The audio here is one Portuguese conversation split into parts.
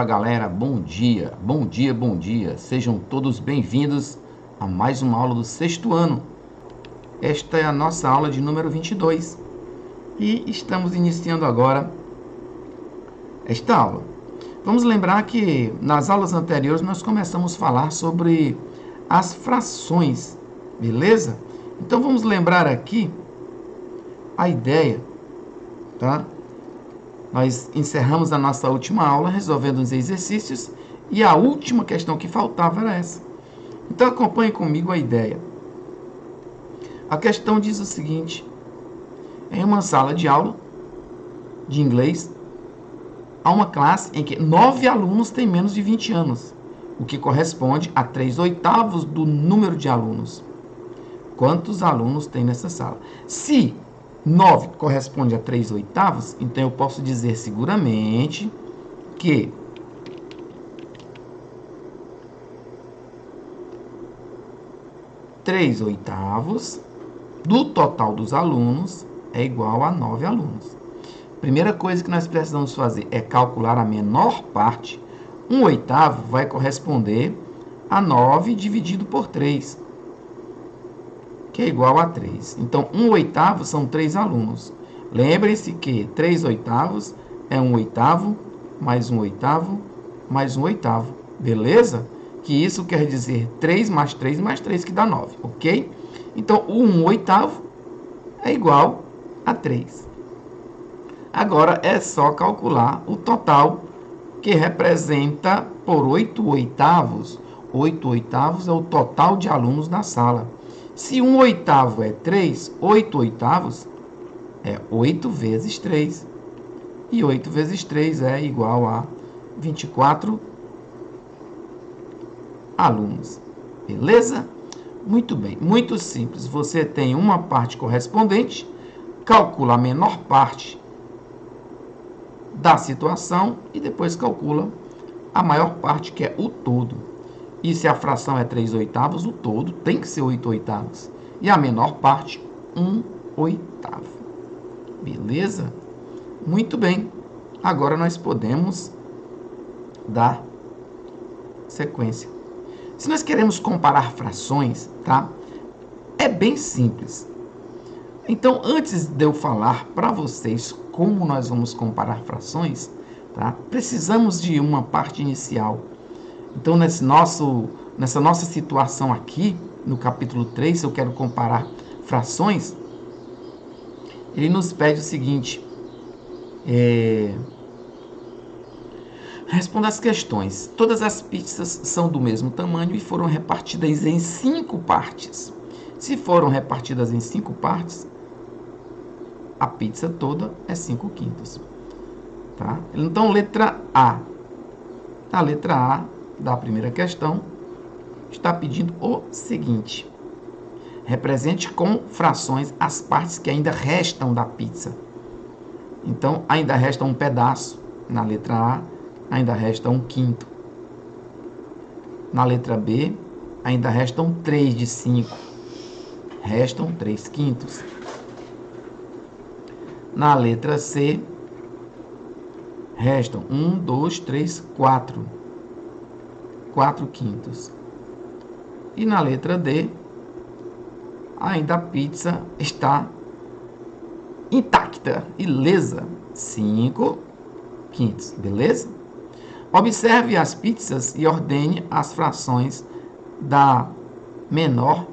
Fala galera, bom dia, bom dia, bom dia. Sejam todos bem-vindos a mais uma aula do sexto ano. Esta é a nossa aula de número 22 e estamos iniciando agora esta aula. Vamos lembrar que nas aulas anteriores nós começamos a falar sobre as frações, beleza? Então vamos lembrar aqui a ideia, tá? Nós encerramos a nossa última aula resolvendo os exercícios e a última questão que faltava era essa. Então acompanhe comigo a ideia. A questão diz o seguinte: em uma sala de aula de inglês, há uma classe em que 9 alunos têm menos de 20 anos, o que corresponde a 3/8 do número de alunos. Quantos alunos tem nessa sala? Se 9 corresponde a 3/8, então eu posso dizer seguramente que três oitavos do total dos alunos é igual a 9 alunos. Primeira coisa que nós precisamos fazer é calcular a menor parte. 1/8 vai corresponder a 9 dividido por 3. Que é igual a 3. Então, 1/8 são 3 alunos. Lembre-se que 3/8 é 1/8, mais 1/8, mais 1/8. Beleza? Que isso quer dizer 3 mais 3 mais 3, que dá 9, ok? Então, o 1/8 é igual a 3. Agora, é só calcular o total, que representa por 8/8. 8/8 é o total de alunos da sala. Se 1/8 é 3, 8/8 é 8 vezes 3. E 8 vezes 3 é igual a 24 alunos. Beleza? Muito bem, muito simples. Você tem uma parte correspondente, calcula a menor parte da situação e depois calcula a maior parte, que é o todo. E se a fração é 3/8, o todo tem que ser 8/8. E a menor parte, 1/8. Beleza? Muito bem. Agora nós podemos dar sequência. Se nós queremos comparar frações, tá? É bem simples. Então, antes de eu falar para vocês como nós vamos comparar frações, tá? Precisamos de uma parte inicial. Então, nessa nossa situação aqui, no capítulo 3, se eu quero comparar frações, ele nos pede o seguinte: responda as questões. Todas as pizzas são do mesmo tamanho e foram repartidas em 5 partes. Se foram repartidas em 5 partes, a pizza toda é 5/5. Tá? Então, letra A. A letra A da primeira questão está pedindo o seguinte: represente com frações as partes que ainda restam da pizza. Então, ainda resta um pedaço. Na letra A, ainda resta 1/5. Na letra B, ainda restam 3 de 5. Restam 3/5. Na letra C, restam 1, 2, 3, 4. 4/5. E na letra D, ainda a pizza está intacta, ilesa, 5/5, beleza? Observe as pizzas e ordene as frações da menor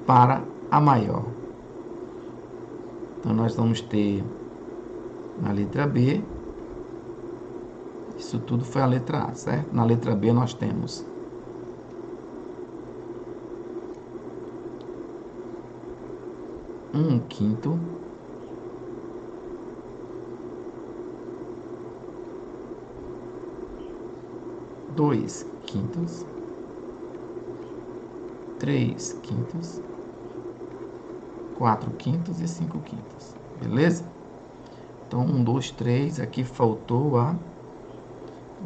para a maior. Então, nós vamos ter na letra B, isso tudo foi a letra A, certo? Na letra B nós temos 1/5, 2/5, 3/5, 4/5 e 5/5. Beleza? Então, 1, 2, 3, aqui faltou a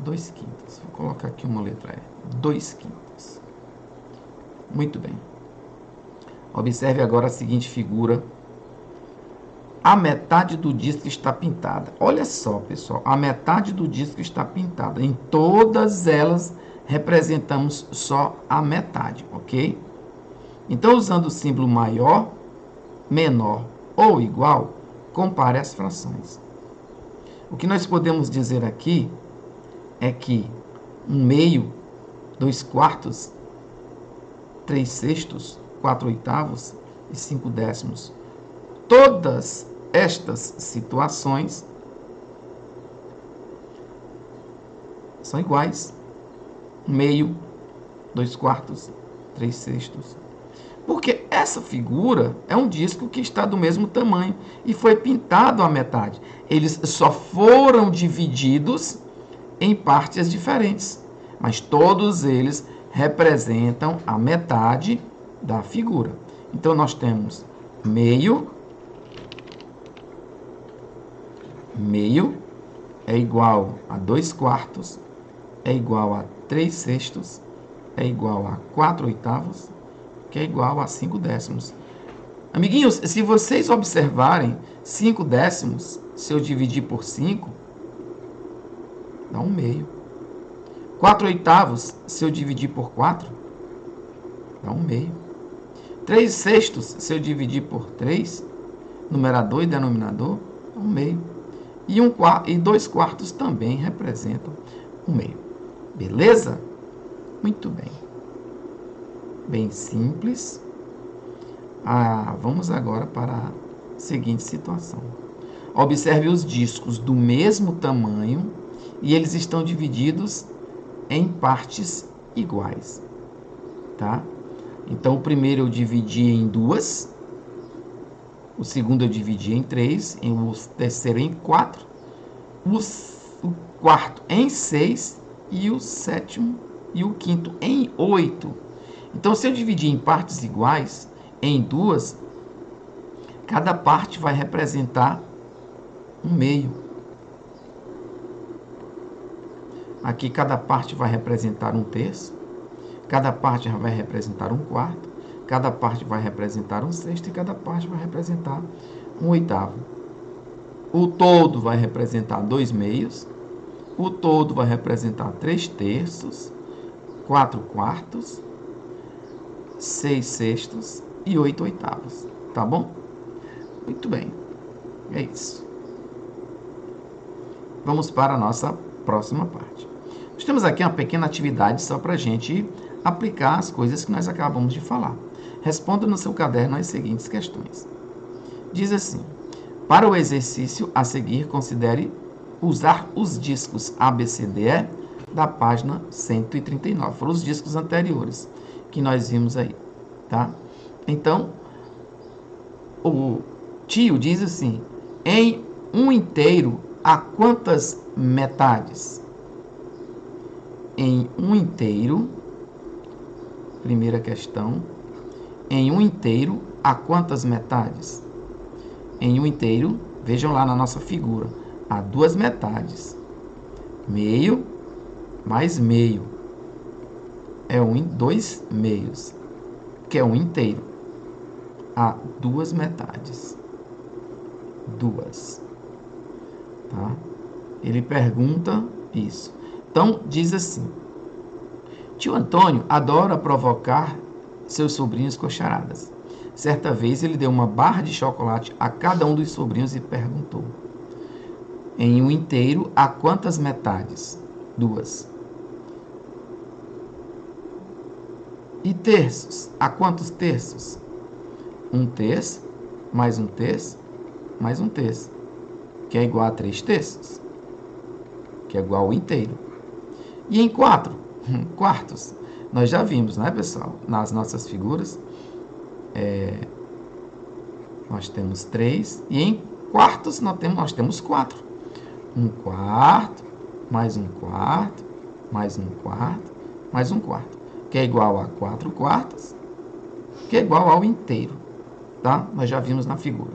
2/5. Vou colocar aqui uma letra E. 2/5. Muito bem. Observe agora a seguinte figura. a metade do disco está pintada. Olha só, pessoal, a metade do disco está pintada. Em todas elas, representamos só a metade, ok? Então, usando o símbolo maior, menor ou igual, compare as frações. O que nós podemos dizer aqui é que 1/2, 2/4, 3/6, 4/8 e 5/10. Todas estas situações são iguais. 1/2, 2/4, 3/6. Porque essa figura é um disco que está do mesmo tamanho e foi pintado à metade. Eles só foram divididos em partes diferentes, mas todos eles representam a metade da figura. Então, nós temos meio é igual a 2/4, é igual a 3/6, é igual a 4/8, que é igual a 5/10. Amiguinhos, se vocês observarem, 5/10, se eu dividir por 5, dá 1/2. 4/8, se eu dividir por 4, dá 1/2. 3/6, se eu dividir por 3, numerador e denominador, dá 1/2. E 2/4 também representam 1/2. Beleza? Muito bem. Bem simples. Vamos agora para a seguinte situação. Observe os discos do mesmo tamanho e eles estão divididos em partes iguais, tá? Então, o primeiro eu dividi em 2, o segundo eu dividi em 3, o terceiro em 4, o quarto em 6 e o sétimo e o quinto em 8. Então, se eu dividir em partes iguais, em 2, cada parte vai representar 1/2. Aqui, cada parte vai representar 1/3, cada parte vai representar 1/4, cada parte vai representar 1/6 e cada parte vai representar 1/8. O todo vai representar 2/2, o todo vai representar 3/3, 4/4, 6/6 e 8/8. Tá bom? Muito bem. É isso. Vamos para a nossa próxima parte. Nós temos aqui uma pequena atividade só para a gente aplicar as coisas que nós acabamos de falar. Responda no seu caderno as seguintes questões. Diz assim: para o exercício a seguir, considere usar os discos ABCDE da página 139. Foram os discos anteriores que nós vimos aí, tá? Então, o tio diz assim: em um inteiro, há quantas metades? Em um inteiro, primeira questão, em um inteiro, há quantas metades? Em um inteiro, vejam lá na nossa figura, há 2 metades. Meio mais meio é 2 meios, que é um inteiro. Há 2 metades. 2. Tá? Ele pergunta isso. Então, diz assim: tio Antônio adora provocar seus sobrinhos com charadas. Certa vez, ele deu uma barra de chocolate a cada um dos sobrinhos e perguntou: em um inteiro, há quantas metades? 2. E terços? Há quantos terços? 1/3, mais 1/3, mais 1/3, que é igual a 3/3, que é igual ao inteiro. E em 4 quartos? Nós já vimos, né, pessoal? Nas nossas figuras, nós temos 3, e em quartos nós temos 4. 1/4, mais 1/4, mais 1/4, mais 1/4, que é igual a 4/4, que é igual ao inteiro, tá? Nós já vimos na figura.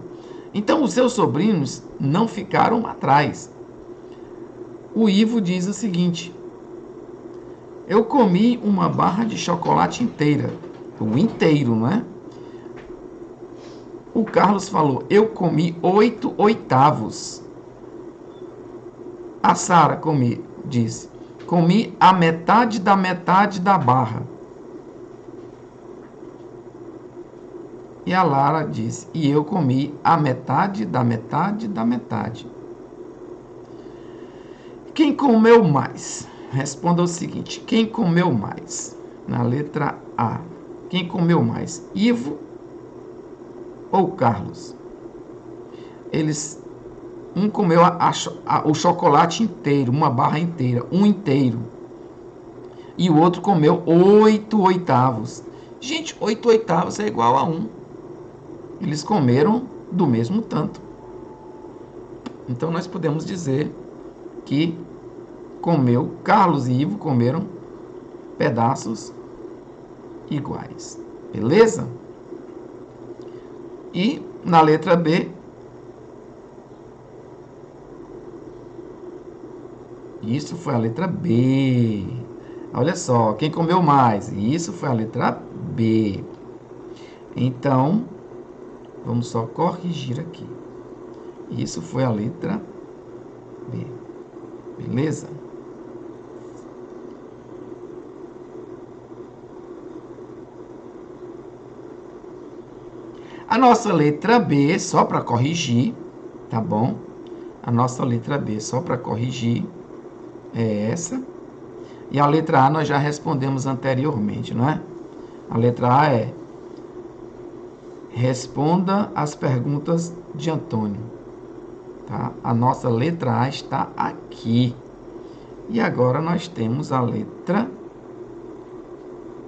Então, os seus sobrinhos não ficaram atrás. O Ivo diz o seguinte: eu comi uma barra de chocolate inteira, o inteiro, não é? O Carlos falou, eu comi 8 oitavos. A Sara disse, comi a metade da barra. E a Lara disse, e eu comi a metade da metade da metade. Quem comeu mais? Responda o seguinte, quem comeu mais? Na letra A. Quem comeu mais? Ivo ou Carlos? Um comeu o chocolate inteiro, uma barra inteira, um inteiro. E o outro comeu 8 oitavos. Gente, 8 oitavos é igual a 1. Eles comeram do mesmo tanto. Então nós podemos dizer que Carlos e Ivo comeram pedaços iguais. Beleza? E na letra B, isso foi a letra B. Olha só, quem comeu mais? Isso foi a letra B. Então, vamos só corrigir aqui. Isso foi a letra B. Beleza? A nossa letra B, só para corrigir, tá bom? A nossa letra B, só para corrigir, é essa. E a letra A nós já respondemos anteriormente, não é? A letra A é: responda as perguntas de Antônio. Tá? A nossa letra A está aqui. E agora nós temos a letra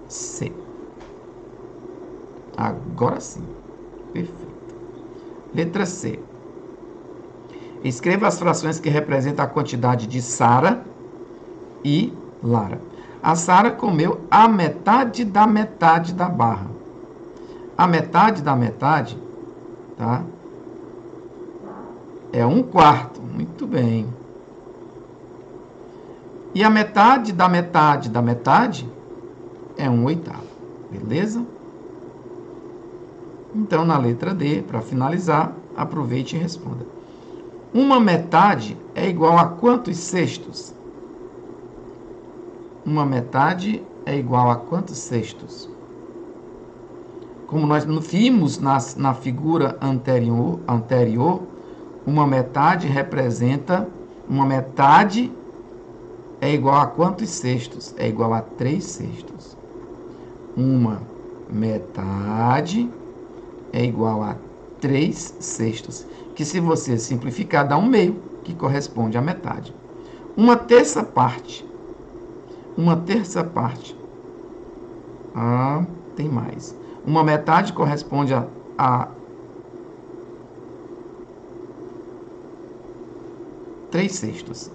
C. Agora sim. Perfeito. Letra C. Escreva as frações que representam a quantidade de Sara e Lara. A Sara comeu a metade da barra. A metade da metade, tá? É 1/4. Muito bem. E a metade da metade da metade é 1/8. Beleza? Então, na letra D, para finalizar, aproveite e responda. Uma metade é igual a quantos sextos? Uma metade é igual a quantos sextos? Como nós vimos na figura anterior, uma metade representa... Uma metade é igual a quantos sextos? É igual a 3 sextos. Uma metade é igual a 3 sextos. Que se você simplificar, dá 1/2, que corresponde à metade. Uma terça parte. Uma terça parte. Tem mais. Uma metade corresponde a 3 sextos.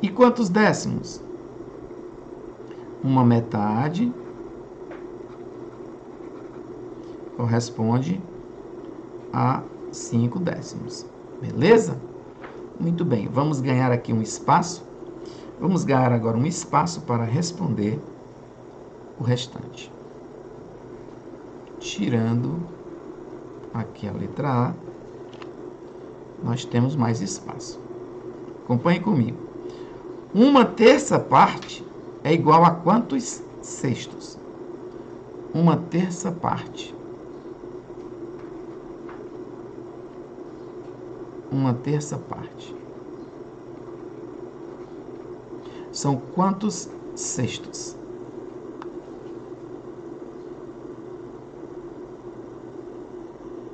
E quantos décimos? Uma metade corresponde a 5 décimos. Beleza? Muito bem. Vamos ganhar aqui um espaço. Vamos ganhar agora um espaço para responder o restante. Tirando aqui a letra A, nós temos mais espaço. Acompanhe comigo. Uma terça parte é igual a quantos sextos? Uma terça parte. Uma terça parte. São quantos sextos?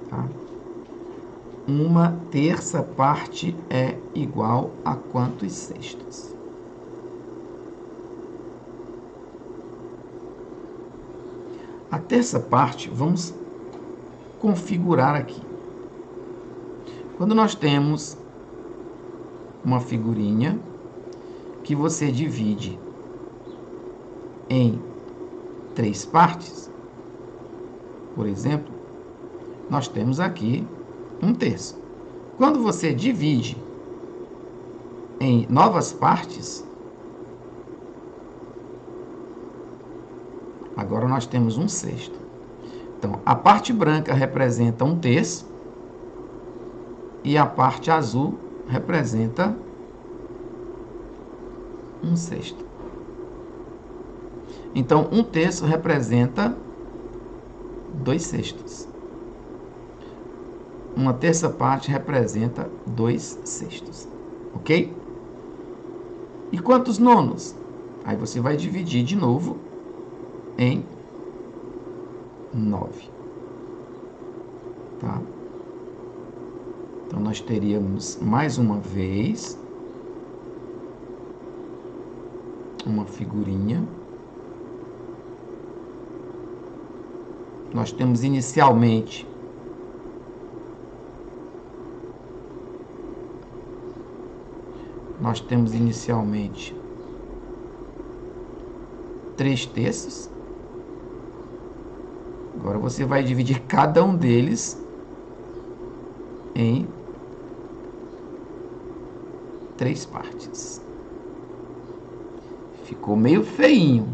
Tá? Uma terça parte é igual a quantos sextos? A terça parte, vamos configurar aqui. Quando nós temos uma figurinha que você divide em 3 partes, por exemplo, nós temos aqui 1/3. Quando você divide em novas partes, agora nós temos 1/6. Então, a parte branca representa 1/3 e a parte azul representa 1/6. Então, 1/3 representa 2/6. 1/3 parte representa 2/6. Ok? E quantos nonos? Aí você vai dividir de novo em 9. Tá? Então, nós teríamos mais uma vez uma figurinha. Nós temos inicialmente nós temos inicialmente 3/3. Agora você vai dividir cada um deles em 3 partes. Ficou meio feinho,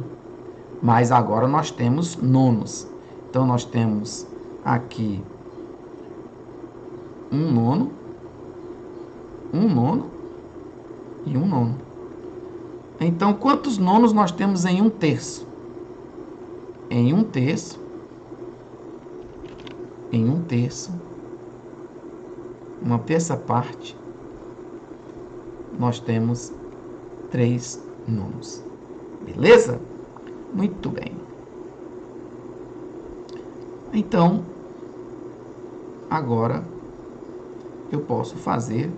mas agora nós temos nonos. Então, nós temos aqui 1 nono, 1 nono e 1 nono. Então, quantos nonos nós temos em 1/3? Em 1/3, em 1/3, 1/3 parte, nós temos 3 nonos. Beleza? Muito bem. Então, agora eu posso fazer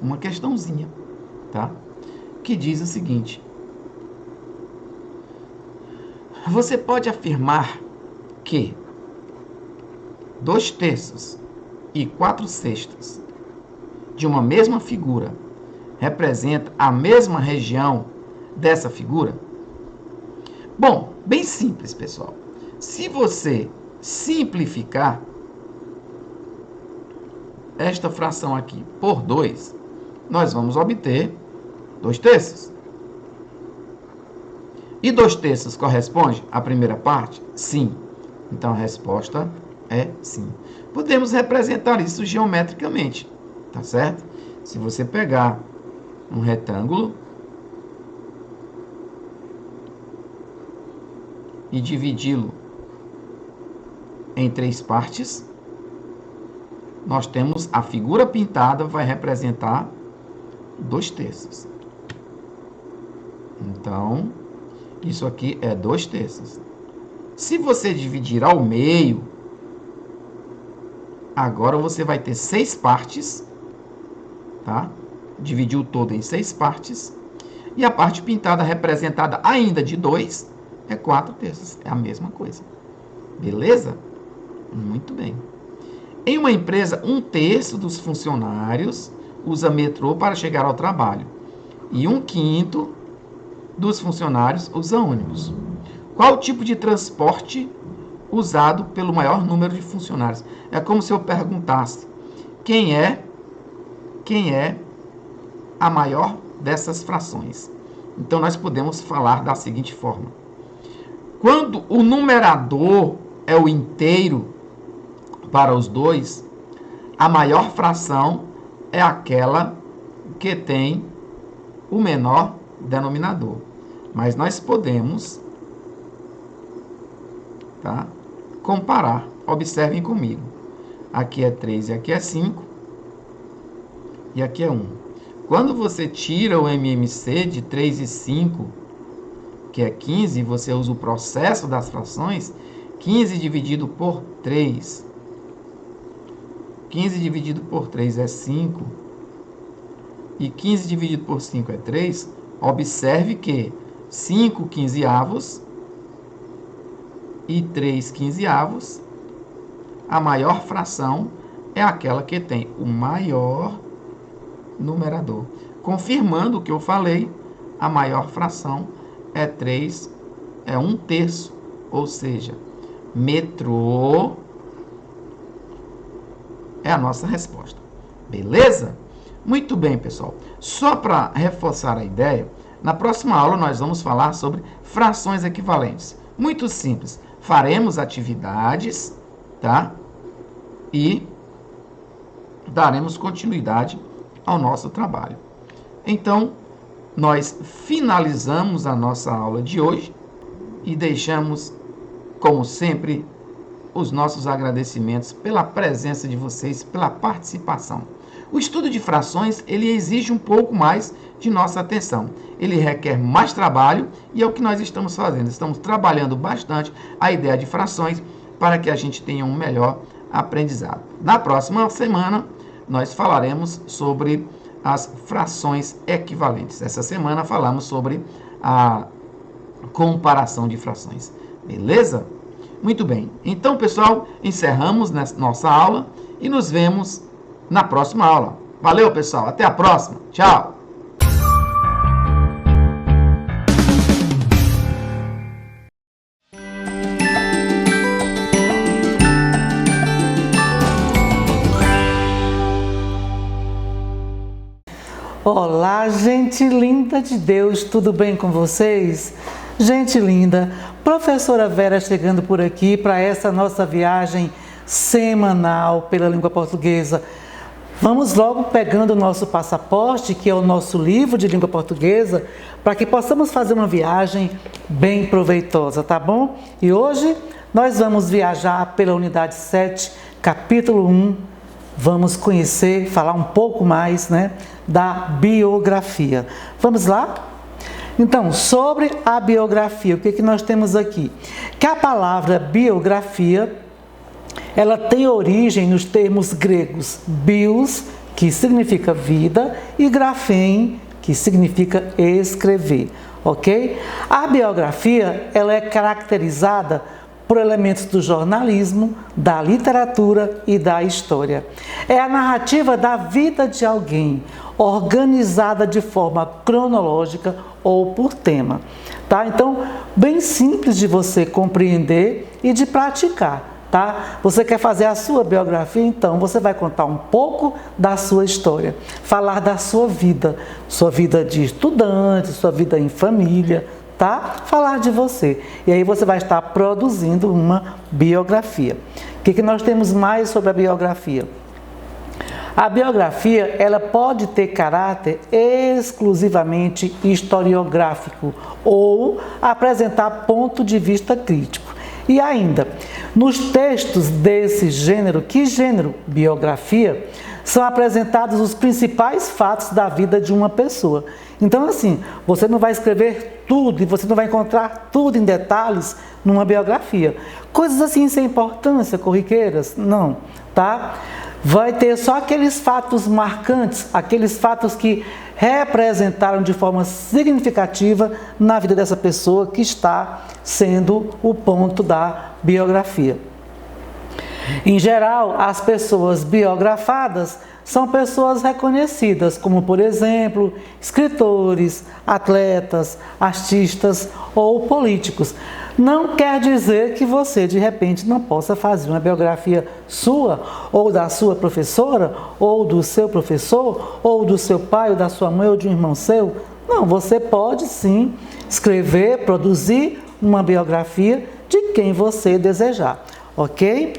uma questãozinha, tá? Que diz o seguinte: você pode afirmar que 2/3 e 4/6 de uma mesma figura representa a mesma região dessa figura? Bom, bem simples, pessoal. Se você simplificar esta fração aqui por 2, nós vamos obter 2/3. E 2/3 corresponde à primeira parte? Sim. Então, a resposta é sim. Podemos representar isso geometricamente, tá certo? Se você pegar um retângulo e dividi-lo em 3 partes, nós temos a figura pintada vai representar 2/3. Então, isso aqui é 2/3. Se você dividir ao meio, agora você vai ter 6 partes, tá? Dividiu todo em 6 partes. E a parte pintada representada ainda de 2 é 4/3. É a mesma coisa. Beleza? Muito bem. Em uma empresa, 1/3 dos funcionários usa metrô para chegar ao trabalho. E 1/5 dos funcionários usa ônibus. Qual o tipo de transporte usado pelo maior número de funcionários? É como se eu perguntasse: quem é a maior dessas frações? Então, nós podemos falar da seguinte forma: quando o numerador é o inteiro para os dois, a maior fração é aquela que tem o menor denominador. Mas nós podemos, tá, comparar. Observem comigo. Aqui é 3 e aqui é 5. E aqui é 1. Quando você tira o MMC de 3 e 5, que é 15, e você usa o processo das frações, 15 dividido por 3. 15 dividido por 3 é 5. E 15 dividido por 5 é 3. Observe que 5 quinzeavos e 3 quinzeavos, a maior fração é aquela que tem o maior numerador. Confirmando o que eu falei, a maior fração é 3, é 1/3, ou seja, metrô é a nossa resposta. Beleza? Muito bem, pessoal. Só para reforçar a ideia, na próxima aula nós vamos falar sobre frações equivalentes. Muito simples. Faremos atividades tá? E daremos continuidade ao nosso trabalho. Então, nós finalizamos a nossa aula de hoje e deixamos, como sempre, os nossos agradecimentos pela presença de vocês, pela participação. O estudo de frações, ele exige um pouco mais de nossa atenção. Ele requer mais trabalho e é o que nós estamos fazendo. Estamos trabalhando bastante a ideia de frações para que a gente tenha um melhor aprendizado. Na próxima semana, nós falaremos sobre as frações equivalentes. Essa semana falamos sobre a comparação de frações. Beleza? Muito bem. Então, pessoal, encerramos nossa aula e nos vemos na próxima aula. Valeu, pessoal. Até a próxima. Tchau. Olá, gente linda de Deus, tudo bem com vocês? Gente linda, professora Vera chegando por aqui para essa nossa viagem semanal pela língua portuguesa. Vamos logo pegando o nosso passaporte, que é o nosso livro de língua portuguesa, para que possamos fazer uma viagem bem proveitosa, tá bom? E hoje nós vamos viajar pela unidade 7, capítulo 1. Vamos conhecer, falar um pouco mais, da biografia. Vamos lá? Então, sobre a biografia, o que nós temos aqui? Que a palavra biografia, ela tem origem nos termos gregos bios, que significa vida, e graphein, que significa escrever, ok? A biografia, ela é caracterizada por elementos do jornalismo, da literatura e da história. É a narrativa da vida de alguém, organizada de forma cronológica ou por tema. Tá? Então, bem simples de você compreender e de praticar. Tá? Você quer fazer a sua biografia? Então, você vai contar um pouco da sua história, falar da sua vida de estudante, sua vida em família, tá? Falar de você. E aí você vai estar produzindo uma biografia. O que nós temos mais sobre a biografia? A biografia, ela pode ter caráter exclusivamente historiográfico ou apresentar ponto de vista crítico. E ainda, nos textos desse gênero, que gênero? Biografia, são apresentados os principais fatos da vida de uma pessoa. Então, assim, você não vai escrever tudo e você não vai encontrar tudo em detalhes numa biografia. Coisas assim sem importância, corriqueiras, não, tá? Vai ter só aqueles fatos marcantes, aqueles fatos que representaram de forma significativa na vida dessa pessoa que está sendo o ponto da biografia. Em geral, as pessoas biografadas são pessoas reconhecidas, como, por exemplo, escritores, atletas, artistas ou políticos. Não quer dizer que você, de repente, não possa fazer uma biografia sua, ou da sua professora, ou do seu professor, ou do seu pai, ou da sua mãe, ou de um irmão seu. Não, você pode sim escrever, produzir uma biografia de quem você desejar, ok?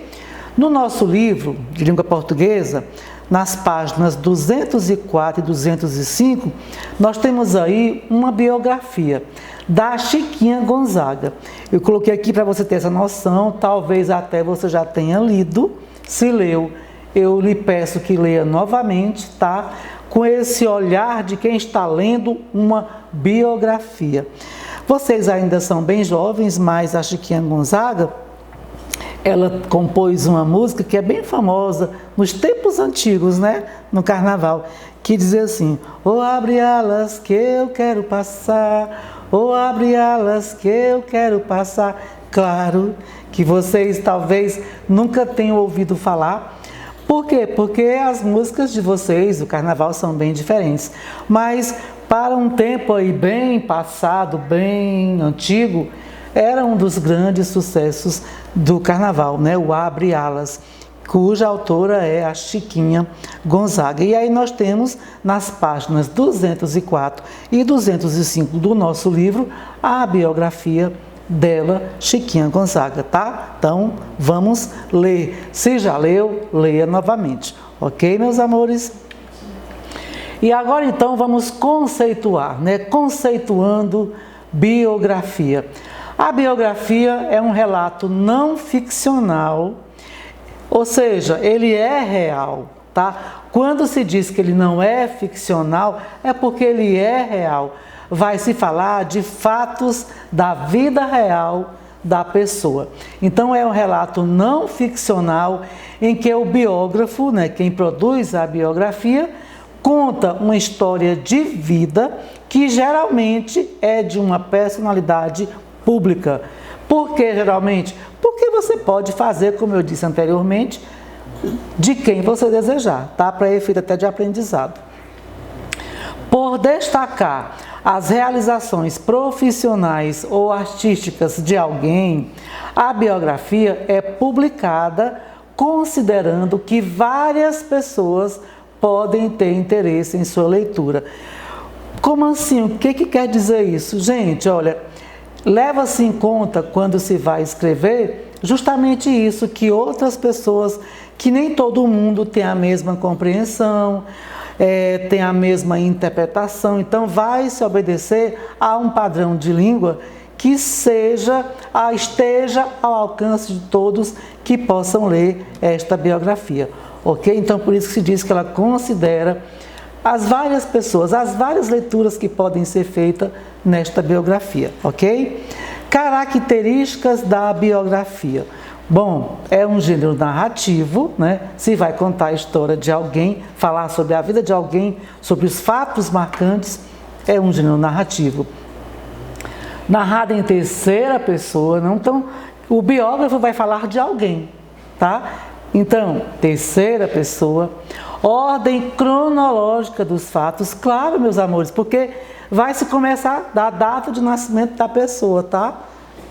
No nosso livro de língua portuguesa, nas páginas 204 e 205, nós temos aí uma biografia da Chiquinha Gonzaga. Eu coloquei aqui para você ter essa noção, talvez até você já tenha lido. Se leu, eu lhe peço que leia novamente, tá? Com esse olhar de quem está lendo uma biografia. Vocês ainda são bem jovens, mas a Chiquinha Gonzaga, ela compôs uma música que é bem famosa nos tempos antigos, no carnaval, que dizia assim: "Oh, abre alas que eu quero passar, oh, abre alas que eu quero passar". Claro que vocês talvez nunca tenham ouvido falar. Por quê? Porque as músicas de vocês, do carnaval, são bem diferentes. Mas para um tempo aí bem passado, bem antigo, era um dos grandes sucessos do carnaval, o Abre Alas, cuja autora é a Chiquinha Gonzaga. E aí nós temos nas páginas 204 e 205 do nosso livro a biografia dela, Chiquinha Gonzaga, tá? Então, vamos ler. Se já leu, leia novamente. Ok, meus amores? E agora, então, vamos conceituar, né? Conceituando biografia. A biografia é um relato não ficcional, ou seja, ele é real, tá? Quando se diz que ele não é ficcional, é porque ele é real. Vai se falar de fatos da vida real da pessoa. Então é um relato não ficcional em que o biógrafo, né, quem produz a biografia, conta uma história de vida que geralmente é de uma personalidade pública. Por que geralmente? Porque você pode fazer, como eu disse anteriormente, de quem você desejar, tá? Para efeito até de aprendizado. Por destacar as realizações profissionais ou artísticas de alguém, a biografia é publicada considerando que várias pessoas podem ter interesse em sua leitura. Como assim? O que quer dizer isso? Gente, olha, leva-se em conta quando se vai escrever justamente isso, que outras pessoas, que nem todo mundo tem a mesma compreensão, tem a mesma interpretação, então vai se obedecer a um padrão de língua que esteja ao alcance de todos que possam ler esta biografia, ok? Então por isso que se diz que ela considera as várias pessoas, as várias leituras que podem ser feitas nesta biografia, ok? Características da biografia. Bom, é um gênero narrativo, né? Se vai contar a história de alguém, falar sobre a vida de alguém, sobre os fatos marcantes, é um gênero narrativo. Narrado em terceira pessoa, não? Então, o biógrafo vai falar de alguém, tá? Então, terceira pessoa, ordem cronológica dos fatos, claro, meus amores, porque vai se começar da data de nascimento da pessoa, tá?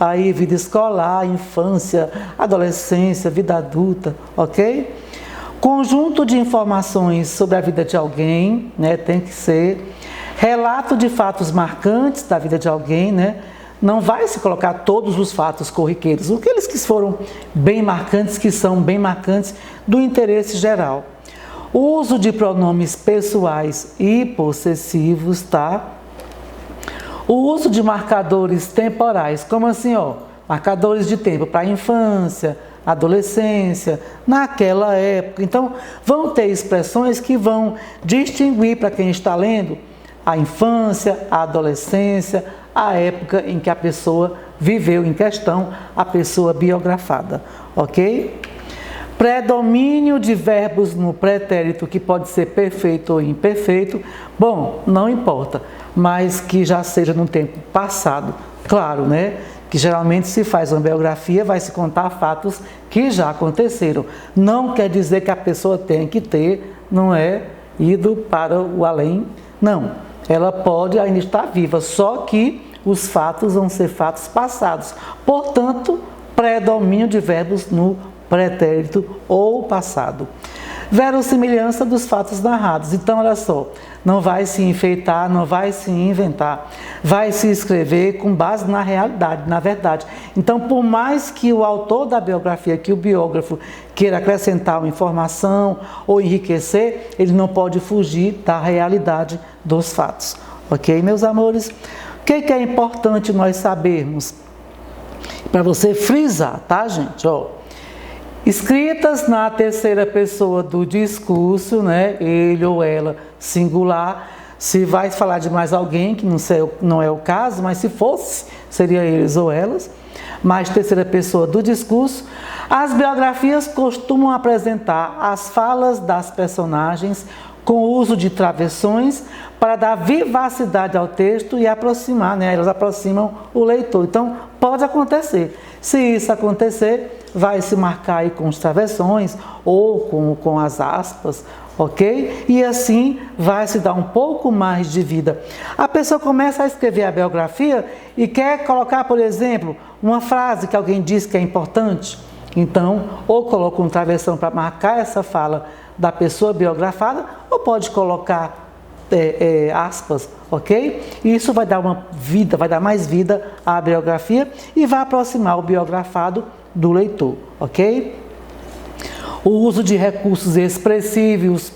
Aí, vida escolar, infância, adolescência, vida adulta, ok? Conjunto de informações sobre a vida de alguém, né? Tem que ser. Relato de fatos marcantes da vida de alguém, né? Não vai se colocar todos os fatos corriqueiros, aqueles que foram bem marcantes, que são bem marcantes do interesse geral. O uso de pronomes pessoais e possessivos, tá? O uso de marcadores temporais, como assim, ó, marcadores de tempo para a infância, adolescência, naquela época. Então, vão ter expressões que vão distinguir para quem está lendo a infância, a adolescência, a época em que a pessoa viveu em questão, a pessoa biografada, ok? Predomínio de verbos no pretérito, que pode ser perfeito ou imperfeito, bom, não importa, mas que já seja no tempo passado, claro, né? Que geralmente se faz uma biografia, vai se contar fatos que já aconteceram. Não quer dizer que a pessoa tem que ter, não é, ido para o além, não. Ela pode ainda estar viva, só que os fatos vão ser fatos passados. Portanto, predomínio de verbos no pretérito ou passado. Verossimilhança dos fatos narrados. Então, olha só, não vai se enfeitar, não vai se inventar, vai se escrever com base na realidade, na verdade. Então, por mais que o autor da biografia, que o biógrafo queira acrescentar uma informação ou enriquecer, ele não pode fugir da realidade dos fatos. Ok, meus amores? O que é importante nós sabermos? Para você frisar, tá, gente? Ó, escritas na terceira pessoa do discurso, né? Ele ou ela, singular. Se vai falar de mais alguém, que não é o caso, mas se fosse, seria eles ou elas. Mas terceira pessoa do discurso. As biografias costumam apresentar as falas das personagens com o uso de travessões para dar vivacidade ao texto e aproximar, né? Elas aproximam o leitor. Então, pode acontecer. Se isso acontecer, vai se marcar aí com os travessões ou com as aspas, ok? E assim vai se dar um pouco mais de vida. A pessoa começa a escrever a biografia e quer colocar, por exemplo, uma frase que alguém diz que é importante. Então, ou coloca um travessão para marcar essa fala da pessoa biografada, ou pode colocar aspas, ok? Isso vai dar uma vida, vai dar mais vida à biografia e vai aproximar o biografado do leitor, ok? O uso de recursos expressivos,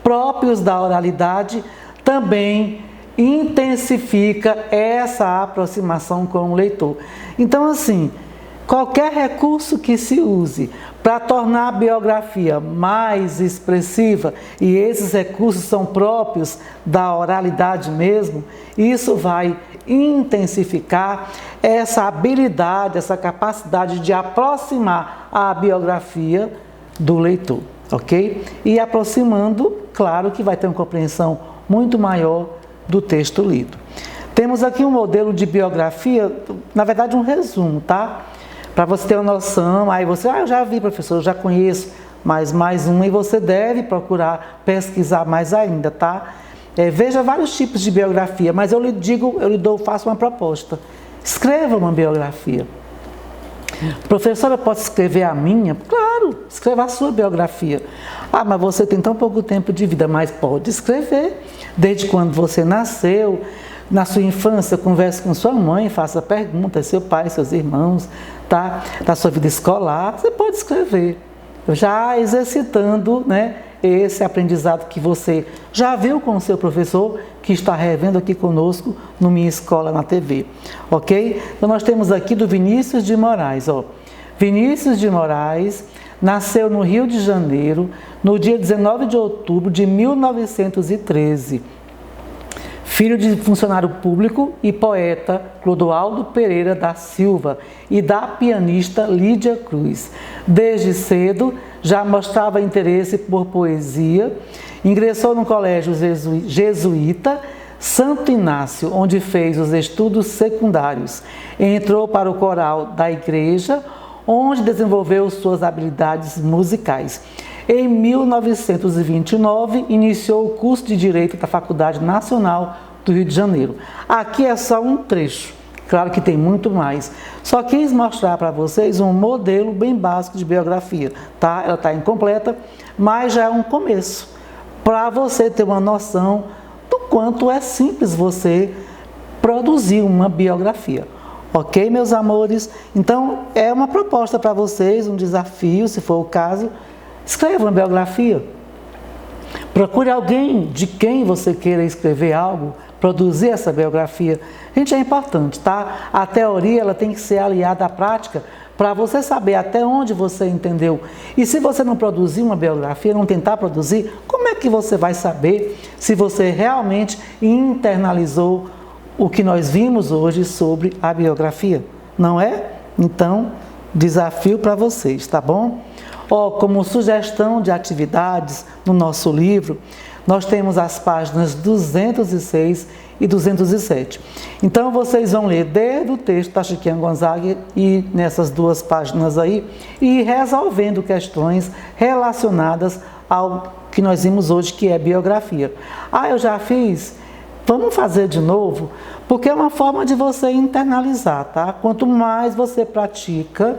próprios da oralidade também intensifica essa aproximação com o leitor. Então, assim, qualquer recurso que se use para tornar a biografia mais expressiva, e esses recursos são próprios da oralidade mesmo, isso vai intensificar essa habilidade, essa capacidade de aproximar a biografia do leitor, ok? E aproximando, claro que vai ter uma compreensão muito maior do texto lido. Temos aqui um modelo de biografia, na verdade um resumo, tá? Para você ter uma noção, aí você, eu já vi, professor, eu já conheço, mas mais um, e você deve procurar pesquisar mais ainda, tá? Veja vários tipos de biografia, mas eu lhe faço uma proposta. Escreva uma biografia. Professora, pode escrever a minha? Claro, escreva a sua biografia. Ah, mas você tem tão pouco tempo de vida, mas pode escrever. Desde quando você nasceu, na sua infância, converse com sua mãe, faça perguntas, seu pai, seus irmãos, tá? Da sua vida escolar, você pode escrever. Já exercitando, né, esse aprendizado que você já viu com o seu professor, que está revendo aqui conosco no Minha Escola na TV, ok? Então nós temos aqui do Vinícius de Moraes, ó. Vinícius de Moraes nasceu no Rio de Janeiro, no dia 19 de outubro de 1913. Filho de funcionário público e poeta Clodoaldo Pereira da Silva e da pianista Lídia Cruz. Desde cedo já mostrava interesse por poesia, ingressou no colégio jesuíta Santo Inácio, onde fez os estudos secundários. Entrou para o coral da igreja, onde desenvolveu suas habilidades musicais. Em 1929, iniciou o curso de Direito da Faculdade Nacional do Rio de Janeiro. Aqui é só um trecho, claro que tem muito mais. Só quis mostrar para vocês um modelo bem básico de biografia, tá? Ela está incompleta, mas já é um começo, para você ter uma noção do quanto é simples você produzir uma biografia. Ok, meus amores? Então, é uma proposta para vocês, um desafio, se for o caso. Escreva uma biografia. Procure alguém de quem você queira escrever algo, produzir essa biografia. Gente, é importante, tá? A teoria ela tem que ser aliada à prática para você saber até onde você entendeu. E se você não produzir uma biografia, não tentar produzir, como é que você vai saber se você realmente internalizou o que nós vimos hoje sobre a biografia? Não é? Então, desafio para vocês, tá bom? Como sugestão de atividades no nosso livro, nós temos as páginas 206 e 207. Então, vocês vão ler desde o texto da Chiquinha Gonzaga e nessas duas páginas aí, e resolvendo questões relacionadas ao que nós vimos hoje, que é biografia. Ah, eu já fiz? Vamos fazer de novo? Porque é uma forma de você internalizar, tá? Quanto mais você pratica,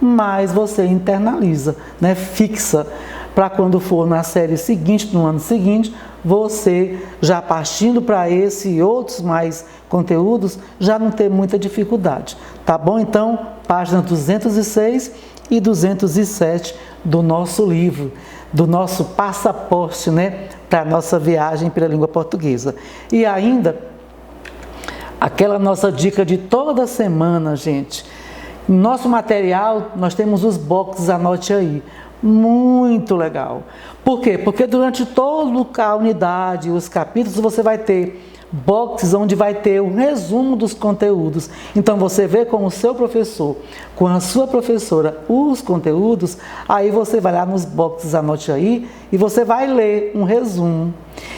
mais você internaliza, né? Fixa, para quando for na série seguinte, no ano seguinte, você já partindo para esse e outros mais conteúdos, já não ter muita dificuldade, tá bom? Então, página 206 e 207 do nosso livro, do nosso passaporte, né? Para a nossa viagem pela língua portuguesa. E ainda, aquela nossa dica de toda semana, gente. No nosso material, nós temos os boxes, anote aí. Muito legal. Por quê? Porque durante toda a unidade, os capítulos, você vai ter boxes onde vai ter um resumo dos conteúdos. Então, você vê com o seu professor, com a sua professora, os conteúdos, aí você vai lá nos boxes, anote aí, e você vai ler um resumo.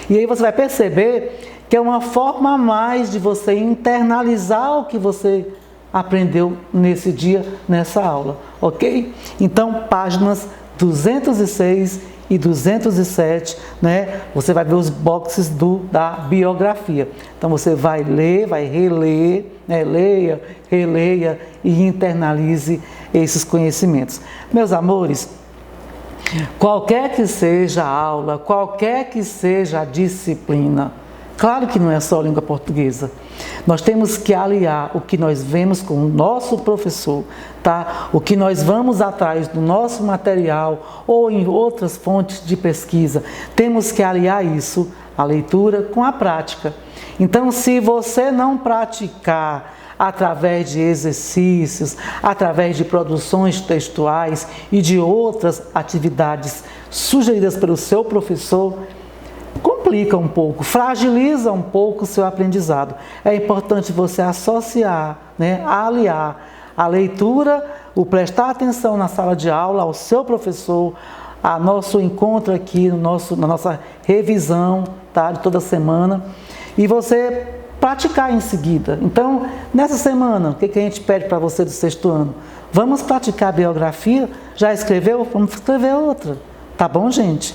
E aí você vai perceber que é uma forma a mais de você internalizar o que você aprendeu nesse dia, nessa aula, ok? Então, páginas 206 e 207, né? Você vai ver os boxes da biografia. Então, você vai ler, vai reler, né? Leia, releia e internalize esses conhecimentos. Meus amores, Qualquer que seja a aula, qualquer que seja a disciplina, claro que não é só língua portuguesa. Nós temos que aliar o que nós vemos com o nosso professor, tá? O que nós vamos atrás do nosso material ou em outras fontes de pesquisa. Temos que aliar isso, a leitura, com a prática. Então, se você não praticar através de exercícios, através de produções textuais e de outras atividades sugeridas pelo seu professor, complica um pouco, fragiliza um pouco o seu aprendizado. É importante você associar, aliar a leitura, o prestar atenção na sala de aula, ao seu professor, a nosso encontro aqui, na nossa revisão, tá, de toda semana, e você praticar em seguida. Então, nessa semana, o que a gente pede para você do sexto ano? Vamos praticar a biografia? Já escreveu? Vamos escrever outra. Tá bom, gente?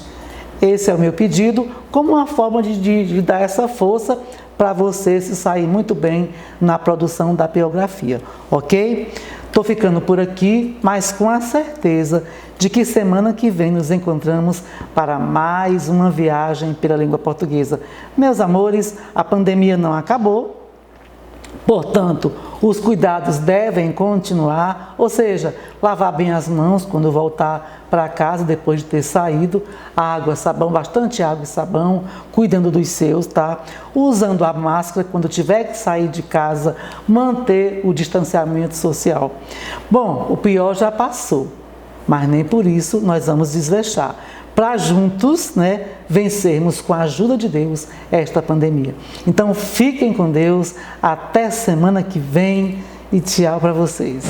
Esse é o meu pedido, como uma forma de dar essa força para você se sair muito bem na produção da biografia, ok? Estou ficando por aqui, mas com a certeza de que semana que vem nos encontramos para mais uma viagem pela língua portuguesa. Meus amores, a pandemia não acabou. Portanto, os cuidados devem continuar, ou seja, lavar bem as mãos quando voltar para casa depois de ter saído, água, sabão, bastante água e sabão, cuidando dos seus, tá? Usando a máscara quando tiver que sair de casa, manter o distanciamento social. Bom, o pior já passou, mas nem por isso nós vamos desleixar, para juntos, vencermos com a ajuda de Deus esta pandemia. Então fiquem com Deus, até semana que vem e tchau para vocês.